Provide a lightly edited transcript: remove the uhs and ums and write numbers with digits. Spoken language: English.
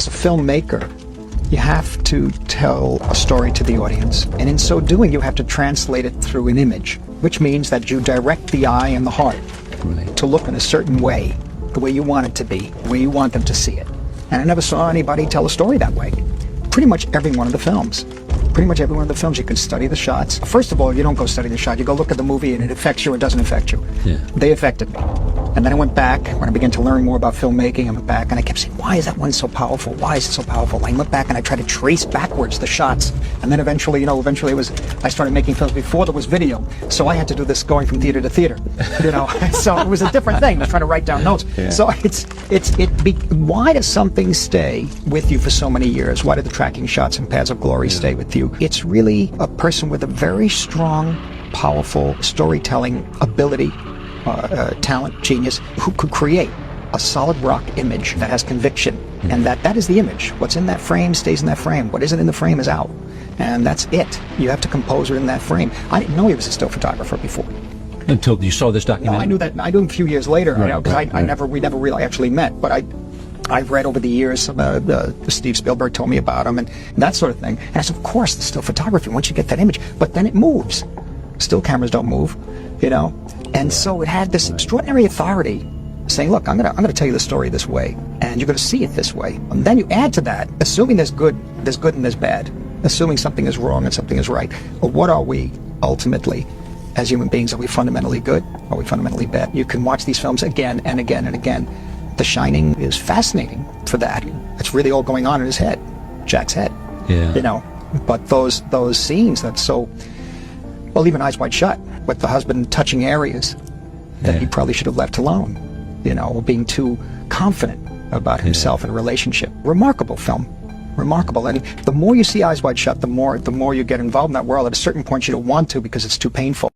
As a filmmaker, you have to tell a story to the audience, and in so doing you have to translate it through an image, which means that you direct the eye and the heart to look in a certain way, the way you want it to be, the way you want them to see it. And I never saw anybody tell a story that way. Pretty much every one of the films. Pretty much every one of the films, you can study the shots. First of all, you don't go study the shot. You go look at the movie and it affects you or doesn't affect you. Yeah. They affected me. And then I went back, when I began to learn more about filmmaking, I went back and I kept saying, why is that one so powerful? Why is it so powerful? I went back and I tried to trace backwards the shots. And then eventually it was, I started making films before there was video. So I had to do this going from theater to theater, So it was a different thing, trying to write down notes. Yeah. So why does something stay with you for so many years? Why do the tracking shots and Paths of Glory stay with you? It's really a person with a very strong, powerful storytelling ability, talent, genius, who could create a solid rock image that has conviction, and that is the image. What's in that frame stays in that frame. What isn't in the frame is out, and that's it. You have to compose it in that frame. I didn't know he was a still photographer before. Until you saw this documentary? No, I knew that. I knew him a few years later, because we never really actually met, but I've read over the years, Steve Spielberg told me about him and that sort of thing. And I said, of course, the still photography, once you get that image, but then it moves. Still cameras don't move, And so it had this extraordinary authority saying, look, I'm gonna tell you the story this way, and you're gonna see it this way. And then you add to that, assuming there's good and there's bad, assuming something is wrong and something is right. Well, what are we ultimately as human beings? Are we fundamentally good? Are we fundamentally bad? You can watch these films again and again and again. The Shining is fascinating for that. It's really all going on in his head, Jack's head. Yeah. But those scenes that's so, well, even Eyes Wide Shut, with the husband touching areas that he probably should have left alone, being too confident about himself in a relationship. Remarkable film. Remarkable. And the more you see Eyes Wide Shut, the more you get involved in that world. At a certain point you don't want to because it's too painful.